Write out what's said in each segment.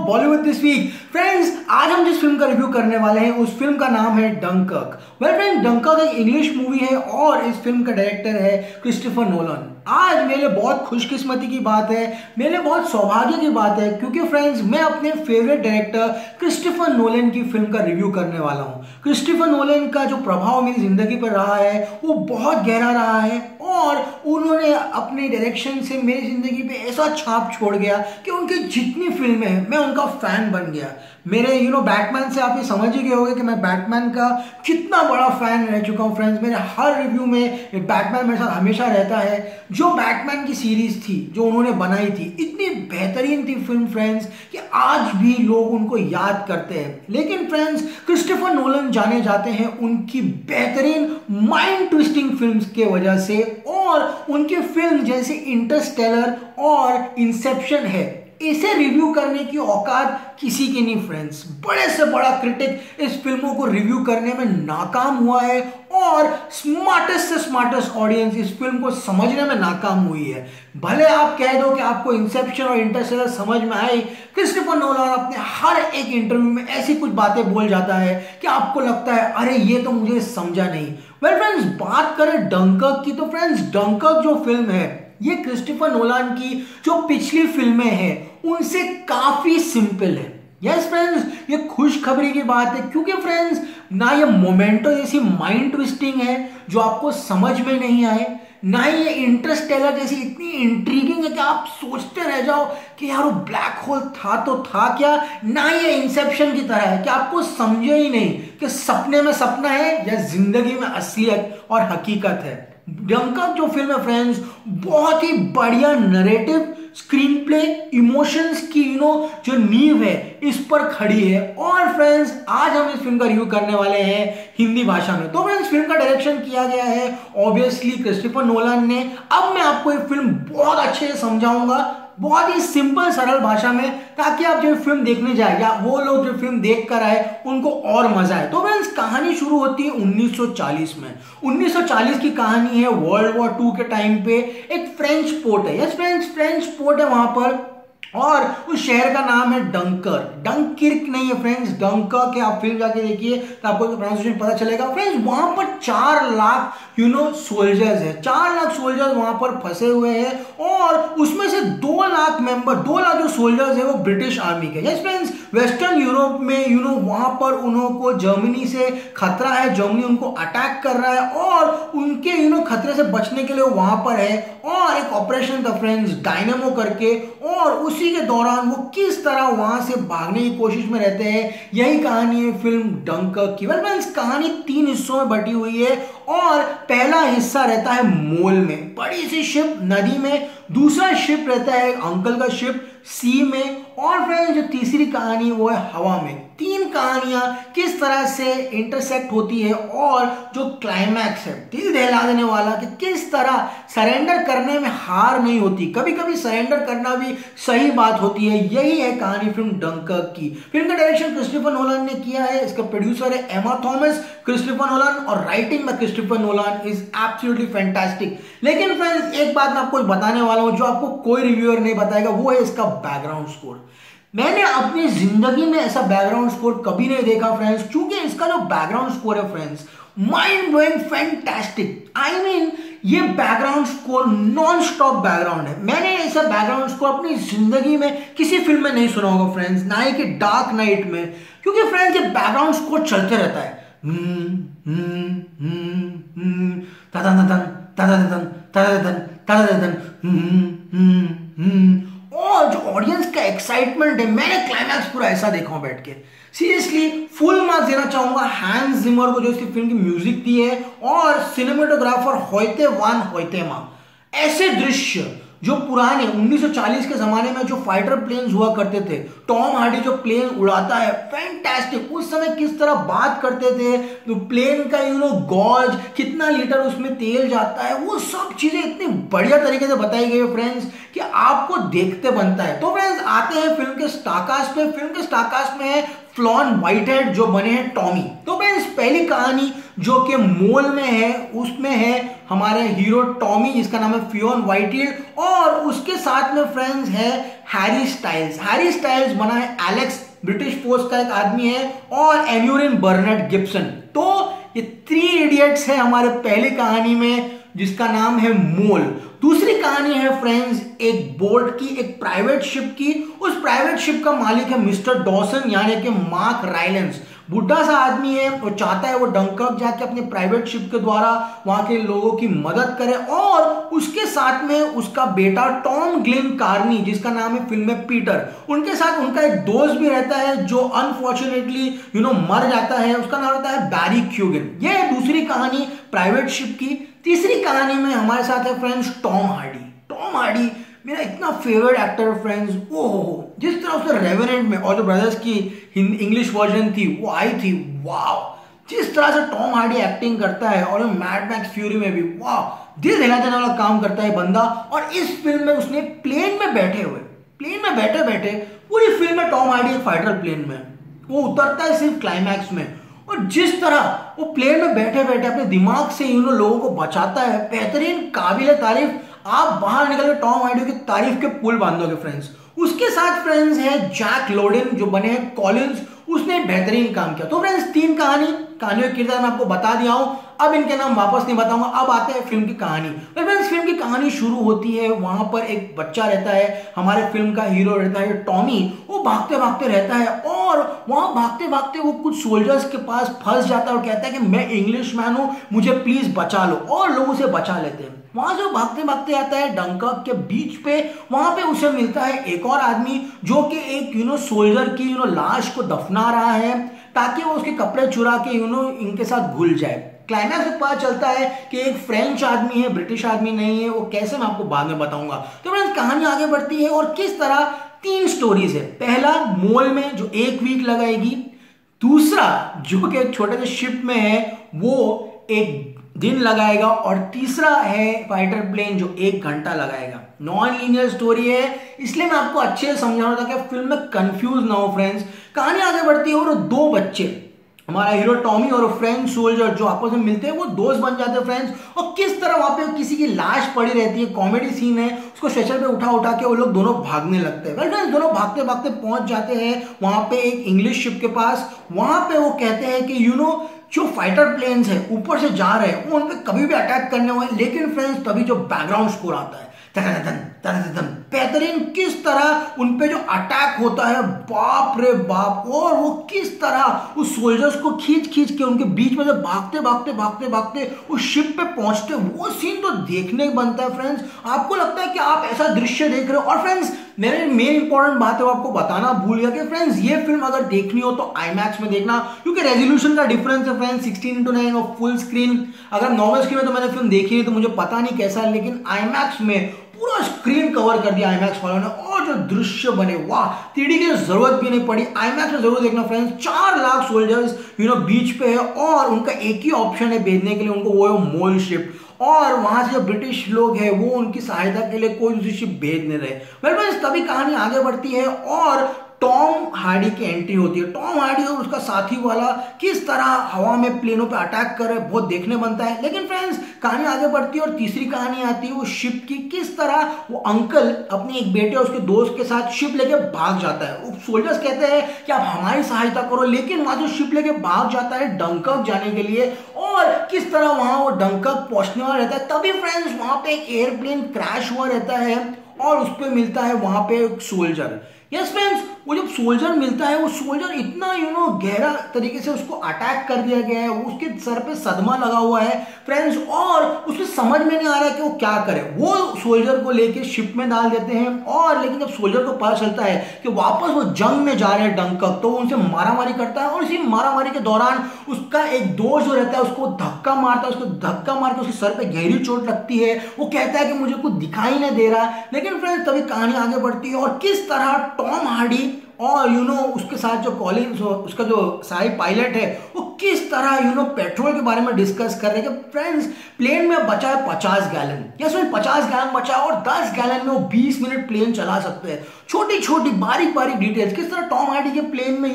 Bollywood this week. Friends, आज हम जिस फिल्म का रिव्यू करने वाले हैं उस फिल्म का नाम है डंकर्क। वेल फ्रेंड्स, डंकर्क एक इंग्लिश मूवी है और इस फिल्म का डायरेक्टर है क्रिस्टोफर नोलन। आज मेरे लिए बहुत खुशकिस्मती की बात है, मेरे लिए बहुत सौभाग्य की बात है, क्योंकि फ्रेंड्स मैं अपने फेवरेट डायरेक्टर क्रिस्टोफर नोलन की फिल्म का रिव्यू करने वाला हूं। क्रिस्टोफर नोलन का जो प्रभाव मेरी जिंदगी पर रहा है वो बहुत गहरा रहा है और उन्होंने अपने डायरेक्शन से मेरी जिंदगी पे ऐसा छाप छोड़ गया कि उनकी जितनी फिल्में हैं मैं उनका फैन बन गया। मेरे बैटमैन से आप ये समझ ही गए होंगे कि मैं बैटमैन का कितना बड़ा फैन रह चुका हूँ। फ्रेंड्स, मेरे हर रिव्यू में बैटमैन मेरे साथ हमेशा रहता है। जो बैटमैन की सीरीज थी जो उन्होंने बनाई थी इतनी बेहतरीन थी फिल्म फ्रेंड्स कि आज भी लोग उनको याद करते हैं। लेकिन फ्रेंड्स, क्रिस्टोफर नोलन जाने जाते हैं उनकी बेहतरीन माइंड ट्विस्टिंग फिल्म्स के वजह से, और उनकी फिल्म जैसे इंटरस्टेलर और इंसेप्शन है, इसे रिव्यू करने की औकात किसी की नहीं। फ्रेंड्स, बड़े से बड़ा क्रिटिक इस फिल्मों को रिव्यू करने में नाकाम हुआ है और स्मार्टेस्ट से स्मार्टेस्ट ऑडियंस इस फिल्म को समझने में नाकाम हुई है। भले आप कह दो कि आपको इंसेप्शन और इंटरस्टेलर समझ में आई, क्रिस्टोफर नोलन अपने हर एक इंटरव्यू में ऐसी कुछ बातें बोल जाता है कि आपको लगता है अरे ये तो मुझे समझा नहीं। वेल फ्रेंड्स, बात करें डंकर्क की, तो फ्रेंड्स डंकर्क जो फिल्म है ये क्रिस्टोफर नोलन की जो पिछली फिल्में हैं उनसे काफी सिंपल है। यस फ्रेंड्स, ये खुशखबरी की बात है, क्योंकि फ्रेंड्स ना ये मोमेंटो जैसी माइंड ट्विस्टिंग है जो आपको समझ में नहीं आए, ना ही ये इंटरस्टेलर जैसी इतनी इंट्रीगिंग है कि आप सोचते रह जाओ कि यार वो ब्लैक होल था तो था क्या, ना ये इंसेप्शन की तरह है कि आपको समझे ही नहीं कि सपने में सपना है या जिंदगी में असलियत और हकीकत है। डंकर्क जो फिल्म है फ्रेंड्स बहुत ही बढ़िया नरेटिव, स्क्रीन प्ले, इमोशंस की जो नींव है इस पर खड़ी है। और फ्रेंड्स, आज हम इस फिल्म का रिव्यू करने वाले हैं हिंदी भाषा में। तो फ्रेंड्स, फिल्म का डायरेक्शन किया गया है ऑब्वियसली क्रिस्टोफर नोलन ने। अब मैं आपको ये फिल्म बहुत अच्छे से समझाऊंगा, बहुत ही सिंपल सरल भाषा में, ताकि आप जब फिल्म देखने जाए या वो लोग जो फिल्म देख कर आए उनको और मजा आए। तो फ्रेंड्स, कहानी शुरू होती है 1940 में। 1940 की कहानी है। वर्ल्ड वॉर 2 के टाइम पे एक फ्रेंच पोर्ट है। यस फ्रेंड्स, फ्रेंच पोर्ट है वहां पर, और उस शहर का नाम है डंकर्क। डंकिर्क नहीं है फ्रेंड्स, डंकर्क है। आप फिल्म जाके देखिए तो आपको प्रोनाउंसिएशन पता चलेगा। फ्रेंड्स, वहां पर 4 लाख सोल्जर्स है। 4 लाख सोल्जर्स वहां पर फंसे हुए हैं और उसमें से 2 लाख मेंबर, 2 लाख जो सोल्जर्स है वो ब्रिटिश आर्मी के। यस फ्रेंड्स, वेस्टर्न यूरोप में वहां पर उनको जर्मनी से खतरा है, जर्मनी उनको अटैक कर रहा है और उनके खतरे से बचने के लिए वो वहां पर है। और एक ऑपरेशन था फ्रेंड्स डायनेमो करके, और उसी के दौरान वो किस तरह वहां से भागने की कोशिश में रहते हैं, यही कहानी है फिल्म डंकर्क की। वेल फ्रेंड्स, कहानी 3 हिस्सों में बटी हुई है और पहला हिस्सा रहता है मोल में, बड़ी सी शिप नदी में। दूसरा शिप रहता है अंकल का शिप सी में, और फ्रेंड्स जो तीसरी कहानी वो है हवा में। 3 कहानियां किस तरह से इंटरसेक्ट होती है और जो क्लाइमैक्स है दिल दहला देने वाला कि किस तरह सरेंडर करने में हार नहीं होती, कभी कभी सरेंडर करना भी सही बात होती है। यही है कहानी फिल्म डंकर्क की। फिल्म का डायरेक्शन क्रिस्टोफर नोलन ने किया है। इसका प्रोड्यूसर है एमा थॉमस, क्रिस्टोफर नोलन, और राइटिंग में Christopher Nolan is absolutely fantastic. लेकिन फ्रेंड्स, एक बात मैं आपको बताने वाला हूं जो आपको कोई रिव्यूअर नहीं बताएगा, वो है इसका बैकग्राउंड स्कोर। मैंने अपनी जिंदगी में ऐसा बैकग्राउंड स्कोर कभी नहीं देखा फ्रेंड्स, क्योंकि इसका जो बैकग्राउंड स्कोर है friends mind blowing fantastic. I mean ये background score non stop background है। मैंने ऐसा बैकग्राउंड स्कोर अपनी जिंदगी में किसी फिल्म में नहीं सुना होगा फ्रेंड्स, ना ही कि डार्क नाइट में, क्योंकि फ्रेंड्स ये बैकग्राउंड स्कोर चलते रहता है। और जो ऑडियंस का एक्साइटमेंट है, मैंने क्लाइमैक्स पूरा ऐसा देखा हूं बैठ के। सीरियसली फुल मार्क्स देना चाहूंगा हैंस जिमर को जो इसकी फिल्म की म्यूजिक दी है, और सिनेमेटोग्राफर होयते वान होयतेमा। ऐसे दृश्य जो पुराने 1940 के जमाने में जो फाइटर प्लेन्स हुआ करते थे, टॉम हार्डी जो प्लेन उड़ाता है, फैंटास्टिक। उस समय किस तरह बात करते थे, तो प्लेन का गॉज, कितना लीटर उसमें तेल जाता है, वो सब चीजें इतनी बढ़िया तरीके से बताई गई है फ्रेंड्स कि आपको देखते बनता है। तो फ्रेंड्स, आते हैं फिल्म के स्टारकास्ट पे। फिल्म के स्टारकास्ट में है फ्लॉन व्हाइटहेड जो बने हैं टॉमी। तो फ्रेंड्स पहली कहानी जो कि मोल में है उसमें है हमारे हीरो टॉमी जिसका नाम है फियोन व्हाइटहेड, और उसके साथ में फ्रेंड्स है हैरी स्टाइल्स। हैरी स्टाइल्स बना है एलेक्स, ब्रिटिश फोर्स का एक आदमी है, और एम्यूरिन बर्नेट गिब्सन। तो ये थ्री इडियट्स है हमारे पहली कहानी में जिसका नाम है मोल। दूसरी कहानी है फ्रेंड्स एक बोट की, एक प्राइवेट शिप की। उस प्राइवेट शिप का मालिक है मिस्टर डॉसन यानी कि मार्क राइलेंस। बुढ़ा सा आदमी है, वो चाहता है वो डंकर्क जाके अपने प्राइवेट शिप के द्वारा वहां के लोगों की मदद करे, और उसके साथ में उसका बेटा टॉम ग्लेन कार्नी जिसका नाम है फिल्म में पीटर, उनके साथ उनका एक दोस्त भी रहता है जो अनफॉर्चुनेटली मर जाता है, उसका नाम रहता है बैरी क्यूगन। ये है दूसरी कहानी प्राइवेट शिप की। तीसरी कहानी में हमारे साथ है friends Tom Hardy. Tom Hardy मेरा इतना फेवरेट एक्टर है फ्रेंड्स। ओहो, जिस तरह उसने रेवेनेंट में और जो ब्रदर्स की इंग्लिश वर्जन थी वो आई थी, वाह, जिस तरह से टॉम हार्डी एक्टिंग करता है, और मैड मैक्स फ्यूरी में भी वाह, दिल हिला देने वाला काम करता है बंदा। और इस फिल्म में उसने प्लेन में बैठे बैठे पूरी फिल्म में टॉम हार्डी एक फाइटर प्लेन में, वो उतरता है सिर्फ क्लाइमैक्स में, और जिस तरह वो प्लेन में बैठे बैठे अपने दिमाग से लोगों को बचाता है, बेहतरीन, काबिल तारीफ। आप बाहर निकल के टॉम हार्डी की तारीफ के पुल बांधोगे फ्रेंड्स। उसके साथ फ्रेंड्स है जैक लॉर्डन जो बने हैं कॉलिंस, उसने बेहतरीन काम किया। तो फ्रेंड्स तीन कहानियों के किरदार मैं आपको बता दिया हूं, अब इनके नाम वापस नहीं बताऊंगा। अब आते हैं फिल्म की कहानी। फ्रेंड्स फिल्म की कहानी शुरू होती है, वहां पर एक बच्चा रहता है, हमारे फिल्म का हीरो रहता है टॉमी। वो भागते भागते रहता है, और वहां भागते भागते वो कुछ सोल्जर्स के पास फंस जाता है और कहता है कि मैं इंग्लिश मैन हूं, मुझे प्लीज बचा लो, और लोग उसे बचा लेते हैं। वहां से भागते भागते आता है डंकर्क के बीच पे, वहां पे उसे मिलता है एक और आदमी जो कि एक सोल्जर की लाश को दफना रहा है ताकि वो उसके कपड़े चुरा के इनके साथ घुल जाए। क्लाइमैक्स में पता चलता है कि एक फ्रेंच आदमी है, ब्रिटिश आदमी नहीं है। वो कैसे मैं आपको बाद में बताऊंगा। तो फ्रेंड्स कहानी आगे बढ़ती है, और किस तरह तीन स्टोरीज है। पहला मोल में जो 1 वीक लगाएगी, दूसरा जो कि एक छोटे से शिप में है वो 1 दिन लगाएगा, और तीसरा है फाइटर प्लेन जो 1 घंटा लगाएगा। नॉन लीनियर स्टोरी है, इसलिए मैं आपको अच्छे से समझा रहा था कि फिल्म में कंफ्यूज ना हो फ्रेंड्स। कहानी आगे बढ़ती है, और 2 बच्चे, हमारा हीरो टॉमी और फ्रेंच सोल्जर जो आपस में मिलते हैं, वो दोस्त बन जाते हैं फ्रेंड्स। और किस तरह वहां पे किसी की लाश पड़ी रहती है, कॉमेडी सीन है, उसको स्ट्रेचर पे उठा के वो लोग दोनों भागने लगते हैं। फ्रेंड्स दोनों भागते भागते पहुंच जाते हैं वहां पे एक इंग्लिश शिप के पास। वहां पे वो कहते हैं कि जो फाइटर प्लेन्स है ऊपर से जा रहे हैं वो उन पे कभी भी अटैक करने वाले। लेकिन फ्रेंड्स तभी जो बैकग्राउंड स्कोर आता है, बेहतरीन, किस तरह उन पे जो अटैक होता है, बाप रे बाप, और वो किस तरह उस सोल्जर्स को खींच के उनके बीच में से भागते उस शिप पे पहुंचते, वो सीन तो देखने बनता है फ्रेंड्स। आपको लगता है कि आप ऐसा दृश्य देख रहे हो। और फ्रेंड्स मेरे मेन इंपॉर्टेंट बात है वो आपको बताना भूल गया कि फ्रेंड्स ये फिल्म अगर देखनी हो तो आईमैक्स में देखना, क्योंकि रेजोल्यूशन का डिफरेंस है फ्रेंड्स 16:9 और फुल स्क्रीन। अगर नॉर्मल स्क्रीन में तो मैंने फिल्म देखी है तो मुझे पता नहीं कैसा है, लेकिन आईमैक्स में पूरा स्क्रीन कवर कर दिया आईमैक्स वालों ने, और जो दृश्य बने, वाह, 3D की जरूरत भी नहीं पड़ी। आईमैक्स में जरूर देखना फ्रेंड्स। 4 लाख सोल्जर्स बीच पे है, और उनका एक ही ऑप्शन है भेजने के लिए उनको, वो है मोल शिप। और वहां से जो ब्रिटिश लोग हैं वो उनकी सहायता के लिए कोई दूसरी शिप भेज नहीं रहे। फ्रेंड्स तभी कहानी आगे बढ़ती है, और टॉम हार्डी की एंट्री होती है। टॉम हार्डी और उसका साथी वाला किस तरह हवा में प्लेनों पे अटैक कर रहे, बहुत देखने बनता है। लेकिन फ्रेंड्स कहानी आगे बढ़ती है, और तीसरी कहानी आती है वो शिप की, किस तरह वो अंकल अपने एक बेटे और उसके दोस्त के साथ शिप लेके भाग जाता है। वो सोल्जर्स कहते हैं कि आप हमारी सहायता करो, लेकिन वहां जो शिप लेके भाग जाता है डंकर्क जाने के लिए, और किस तरह वहां वो डंकर्क पहुंचने वाला रहता है। तभी फ्रेंड्स वहां पे एक एयरप्लेन क्रैश हुआ रहता है, और उस पर मिलता है वहां पे एक सोल्जर। यस फ्रेंड्स, वो जब सोल्जर मिलता है, वो सोल्जर इतना गहरा तरीके से उसको अटैक कर दिया गया है, उसके सर पे सदमा लगा हुआ है फ्रेंड्स, और उसको समझ में नहीं आ रहा है कि वो क्या करे। वो सोल्जर को लेके शिप में डाल देते हैं, और लेकिन जब सोल्जर को पता चलता है कि वापस वो जंग में जा रहे हैं डंकर्क, तो वो उनसे मारामारी करता है। और इसी मारामारी के दौरान उसका एक दोस्त जो रहता है उसको धक्का मारता है, उसको धक्का मार के उसके सर पे गहरी चोट लगती है। वो कहता है कि मुझे कुछ दिखाई नहीं दे रहा। लेकिन फ्रेंड्स तभी कहानी आगे बढ़ती है, और किस तरह टॉम हार्डी और उसके साथ जो कॉलिंस उसका जो साई पायलट है वो किस तरह पेट्रोल के बारे में डिस्कस कर रहे हैं कि फ्रेंड्स प्लेन में बचा है 50 गैलन, यस 50 गैलन बचा है और 10 गैलन में वो 20 मिनट प्लेन चला सकते हैं। छोटी छोटी बारीक बारीक डिटेल्स, किस तरह टॉम हार्डी के प्लेन में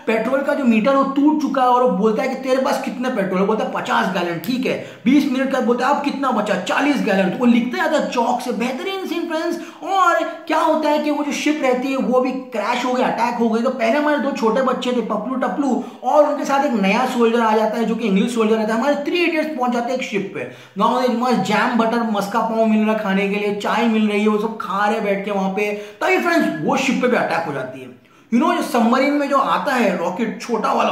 पेट्रोल का जो मीटर वो टूट चुका है और वो बोलता है कि तेरे पास कितने पेट्रोल है, बोलता है 50 गैलन, ठीक है 20 मिनट का बोलता है अब कितना बचा 40 गैलन, तो वो लिखते जाता है चौक से। बेहतरीन सीन फ्रेंड्स। और क्या होता है कि वो जो शिप रहती है वो भी क्रैश हो गई, अटैक हो गई। तो पहले हमारे 2 छोटे बच्चे थे पपलू टपलू और उनके साथ एक नया सोल्जर आ जाता है जो कि इंग्लिश सोल्जर रहता है। हमारे 3 इडियट्स पहुंच जाते हैं एक शिप पे। गाँव में मस्त जैम बटर मस्का पाव मिल रहा खाने के लिए, चाय मिल रही है, वो सब खा रहे बैठ के वहां पे। तभी फ्रेंड्स वो शिप पे भी अटैक हो जाती है। जो सबमरीन में जो आता है रॉकेट छोटा वाला,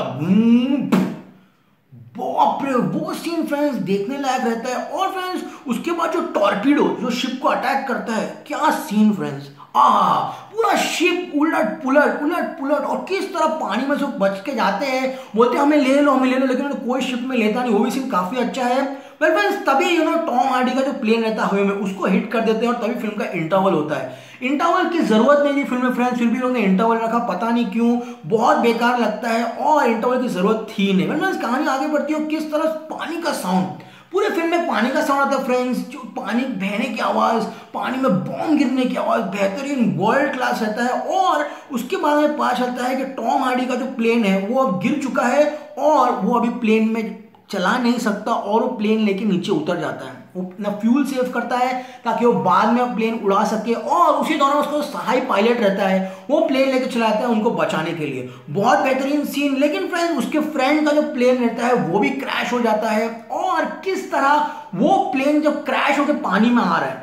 बाप रे वो सीन फ्रेंड्स देखने लायक रहता है। और फ्रेंड्स उसके बाद जो टॉर्पीडो जो शिप को अटैक करता है, क्या सीन फ्रेंड्स, पूरा शिप उलट पुलट और किस तरह पानी में से बच के जाते हैं, बोलते हैं हमें ले लो, लेकिन कोई शिप में लेता नहीं। वो भी सीन काफी अच्छा है। वेल फ्रेंड्स तभी टॉम हार्डी का जो प्लेन रहता है हवा में उसको हिट कर देते हैं और तभी फिल्म का इंटरवल होता है। इंटरवल की जरूरत नहीं थी फिल्म में फ्रेंड्स, फिर भी लोगों ने इंटरवल रखा, पता नहीं क्यों, बहुत बेकार लगता है और इंटरवल की जरूरत थी नहीं। फ्रेंड्स कहानी आगे बढ़ती है, किस तरह पानी का साउंड, पूरे फिल्म में पानी का साउंड आता है फ्रेंड्स, जो पानी बहने की आवाज, पानी में बॉम्ब गिरने की आवाज, बेहतरीन वर्ल्ड क्लास रहता है। और उसके बाद में पता चलता है कि टॉम हार्डी का जो प्लेन है वो अब गिर चुका है और वो अभी प्लेन में चला नहीं सकता और वो प्लेन लेके नीचे उतर जाता है। वो अपना फ्यूल सेव करता है ताकि वो बाद में प्लेन उड़ा सके और उसी दौरान उसका सहाय पायलट रहता है वो प्लेन लेके चलाता है उनको बचाने के लिए। बहुत बेहतरीन सीन। लेकिन फ्रेंड्स उसके फ्रेंड का जो प्लेन रहता है वो भी क्रैश हो जाता है और किस तरह वो प्लेन जब क्रैश होकर पानी में आ रहा है,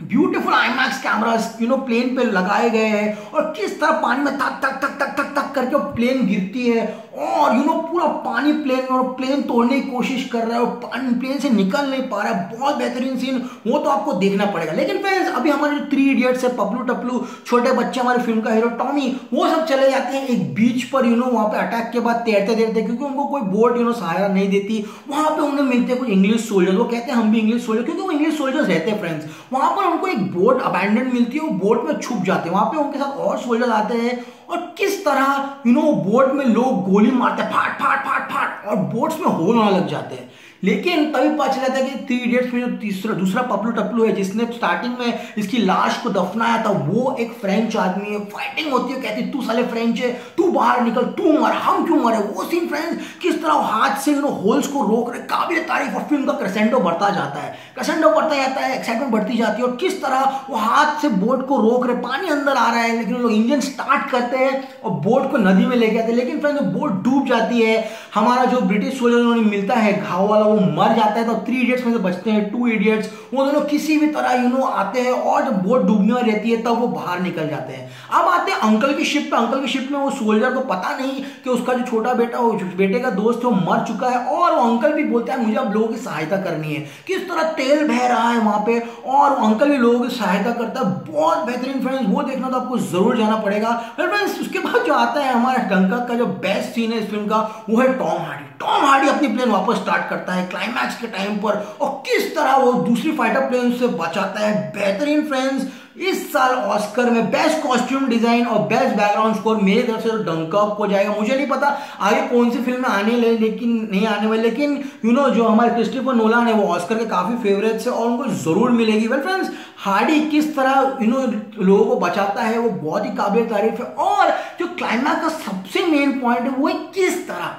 ब्यूटीफुल आईमैक्स कैमरास प्लेन पे लगाए गए हैं और किस तरह पानी में तक तक तक तक तक तक करके प्लेन गिरती है और पूरा पानी प्लेन में और प्लेन तोड़ने की कोशिश कर रहा है और पानी प्लेन से निकल नहीं पा रहा है। बहुत बेहतरीन सीन, वो तो आपको देखना पड़ेगा। लेकिन फ्रेंड्स अभी हमारे जो 3 इडियट्स है, पपलू टपलू, छोटे बच्चे, हमारे फिल्म का हीरो टॉमी, वो सब चले जाते हैं एक बीच पर वहां पे अटैक के बाद तैरते क्योंकि उनको कोई बोट सहारा नहीं देती। वहां पे उन्हें मिलते हैं कुछ इंग्लिश सोल्जर, वो कहते हैं हम भी इंग्लिश सोल्जर, क्योंकि वो इंग्लिश सोल्जर्स रहते हैं फ्रेंड्स। वहां पर उनको एक बोट अबैंडन मिलती है, वो बोट में छुप जाते हैं, वहां पे उनके साथ और सोल्जर आते हैं और किस तरह बोट में लोग गोली मारते हैं फाट फाट फाट फाट और बोट्स में होल होने लग जाते हैं। लेकिन तभी पता चला था कि 3 इडियट्स में जो दूसरा पपलू टपलू है जिसने स्टार्टिंग में इसकी लाश को दफनाया था, वो एक फ्रेंच आदमी है। फाइटिंग होती है, कहती तू साले फ्रेंच है, तू बाहर निकल, तू मर, हम क्यों मरे। वो सीन फ्रेंड्स किस तरह हाथ से होल्स को रोक रहे, काबिल तारीफ। और फिल्म का क्रेसेंडो बढ़ता जाता है, एक्साइटमेंट बढ़ती जाती है और किस तरह वो हाथ से बोट को रोक रहे, पानी अंदर आ रहा है लेकिन लोग इंजन स्टार्ट करते हैं और बोट को नदी में लेके आते हैं। लेकिन फ्रेंड्स बोट डूब जाती है। हमारा जो ब्रिटिश सोल्जर मिलता है घाव वाला, वो मर जाता है। तो 3 इडियट्स में से बचते हैं 2 इडियट्स, वो दोनों किसी भी तरह आते हैं और जब बोट डूबने में रहती है तब वो बाहर निकल जाते हैं। अब आते हैं अंकल की शिप पे। अंकल की शिप में वो सोल्जर को पता नहीं कि उसका जो छोटा बेटा, वो बेटे का दोस्त है, वो मर चुका है और वो अंकल भी बोलता है मुझे अब लोगों की सहायता करनी है। किस तरह तेल बह रहा है वहां पे और अंकल भी लोगों की सहायता करता है। बहुत बेहतरीन फ्रेंड्स, वो देखना तो आपको जरूर जाना पड़ेगा। फ्रेंड्स उसके बाद जो आता है हमारा डंकर्क का जो बेस्ट सीन है इस फिल्म का, वो है टॉम हार्डी। टॉम हार्डी अपनी प्लेन वापस स्टार्ट करता है क्लाइमैक्स के टाइम पर और किस तरह वो दूसरी फाइटर प्लेन से बचाता है। बेहतरीन फ्रेंड्स। इस साल ऑस्कर में बेस्ट कॉस्ट्यूम डिजाइन और बेस्ट बैकग्राउंड स्कोर मेरी तरफ से तो डंकर्क को जाएगा। मुझे नहीं पता आगे कौन सी फिल्म आने ले, लेकिन नहीं आने वाली, लेकिन जो हमारे क्रिस्टोफर नोलान है वो ऑस्कर के काफी फेवरेट्स है और उनको जरूर मिलेगी। वेल फ्रेंड्स हार्डी किस तरह लोगों को बचाता है वो बहुत ही काबिल तारीफ है। और जो क्लाइमैक्स का सबसे मेन पॉइंट है वो किस तरह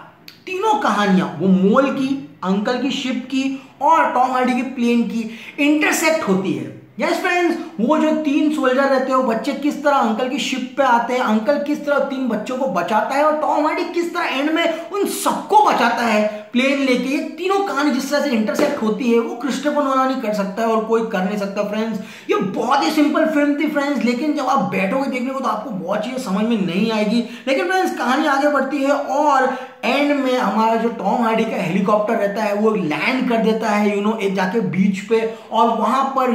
तीनों कहानियां, वो मोल की, अंकल की शिप की और टॉम हार्डी की प्लेन की इंटरसेक्ट होती है। यस फ्रेंड्स, वो जो 3 सोल्जर रहते हैं वो बच्चे किस तरह अंकल की शिप पे आते हैं, अंकल किस तरह 3 बच्चों को बचाता है और टॉम हार्डी किस तरह एंड में उन सबको बचाता है प्लेन लेके। ये तीनों कहानी जिस तरह से इंटरसेक्ट होती है वो क्रिस्टोफर नोलान ही कर सकता है और कोई कर नहीं सकता। फ्रेंड्स ये बहुत ही सिंपल फिल्म थी फ्रेंड्स, लेकिन जब आप बैठोगे देखने को तो आपको बहुत चीजें समझ में नहीं आएगी। लेकिन फ्रेंड्स कहानी आगे बढ़ती है और एंड में हमारा जो टॉम हार्डी का हेलीकॉप्टर रहता है वो लैंड कर देता है एक जाके बीच पे और वहां पर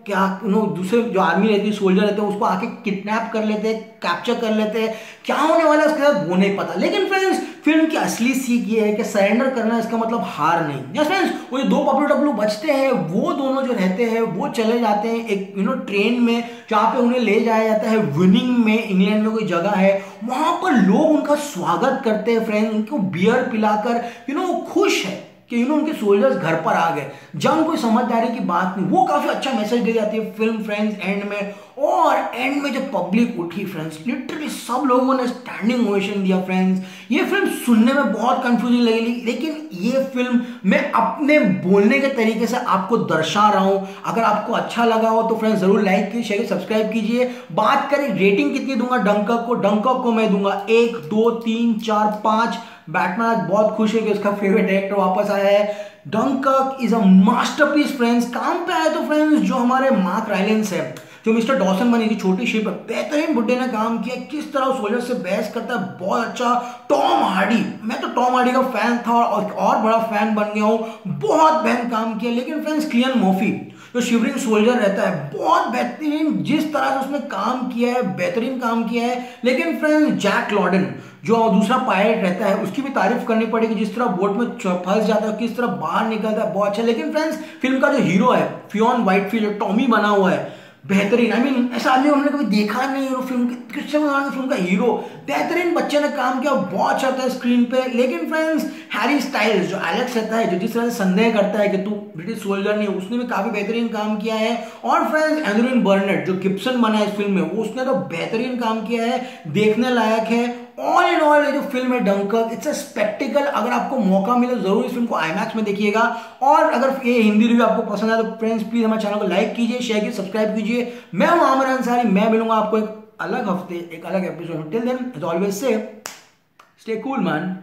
क्या दूसरे जो आर्मी रहती है, सोल्जर रहते हैं, उसको आके किडनैप कर लेते हैं, कैप्चर कर लेते हैं। क्या होने वाला है उसके साथ वो नहीं पता। लेकिन फ्रेंड्स फिल्म की असली सीख ये है कि सरेंडर करना इसका मतलब हार नहीं। यस फ्रेंड्स, वो जो दो पपलू टपलू बचते हैं वो दोनों जो रहते हैं वो चले जाते हैं एक ट्रेन में, जहाँ पे उन्हें ले जाया जाता है विनिंग में, इंग्लैंड में कोई जगह है, वहां पर लोग उनका स्वागत करते हैं फ्रेंड्स, उनको बियर पिलाकर वो खुश है कि उनके सोल्जर्स घर पर आ गए। जंग कोई समझदारी की बात नहीं, वो काफी अच्छा मैसेज दे जाती है फिल्म फ्रेंड्स एंड में। और एंड में जब पब्लिक उठी फ्रेंड्स, लिटरली सब लोगों ने स्टैंडिंग ओवेशन दिया फ्रेंड्स। ये फिल्म सुनने में बहुत कंफ्यूजिंग लगी, लेकिन ये फिल्म मैं अपने बोलने के तरीके से आपको दर्शा रहा हूं। अगर आपको अच्छा लगा हो तो फ्रेंड्स जरूर लाइक कीजिए, शेयर सब्सक्राइब कीजिए। बात करें रेटिंग कितनी दूंगा डंकर्क को मैं दूंगा 1 2 3 4 5। बैटमैन आज बहुत खुश है कि उसका फेवरेट डायरेक्टर वापस आया है। Dunkirk is a masterpiece friends. काम पे आए तो फ्रेंड्स जो हमारे मार्क राइलेंस है, जो मिस्टर डॉसन बनी थी छोटी शिप है, बेहतरीन बुड्ढे ने काम किया। किस तरह सोल्जर से बहस करता है, बहुत अच्छा। टॉम हार्डी, मैं तो टॉम हार्डी का फैन था और बड़ा फैन बन गया हूं, बहुत बेहतरीन काम किया। लेकिन फ्रेंड्स किलियन मर्फी जो शिवरिंग सोल्जर रहता है, बहुत बेहतरीन, जिस तरह से उसने काम किया है बेहतरीन काम किया है। लेकिन फ्रेंड्स जैक लॉर्डन जो दूसरा पायलट रहता है, उसकी भी तारीफ करनी पड़ेगी, जिस तरह बोट में फंस जाता है, किस तरह बाहर निकलता है, बहुत अच्छा। लेकिन फ्रेंड्स फिल्म का जो हीरो है फियोन व्हाइटफील्ड, जो टॉमी बना हुआ है, बेहतरीन। आई मीन ऐसा आदमी हमने कभी देखा नहीं फिल्म फिल्म का हीरो। बेहतरीन बच्चे ने काम किया, बहुत अच्छा था स्क्रीन पे। लेकिन फ्रेंड्स हैरी स्टाइल्स जो एलेक्स रहता है, जो जिस तरह से संदेह करता है कि तू ब्रिटिश सोल्जर नहीं, उसने भी काफी बेहतरीन काम किया है। और फ्रेंड्स एंड्रिन बर्नेट जो गिब्सन बना है इस फिल्म में, उसने तो बेहतरीन काम किया है, देखने लायक है। ऑल इन ऑल ये जो फिल्म है डंकर्क, इट्स अ स्पेक्टिकल। अगर आपको मौका मिले जरूर इस फिल्म को आईमैक्स में देखिएगा। और अगर ये हिंदी रिव्यू आपको पसंद आए तो फ्रेंड्स प्लीज हमारे चैनल को लाइक कीजिए, शेयर कीजिए, सब्सक्राइब कीजिए। मैं हूं आमिर अंसारी, मैं मिलूंगा आपको एक अलग हफ्ते एक अलग एपिसोड में। Till then as always say stay cool man.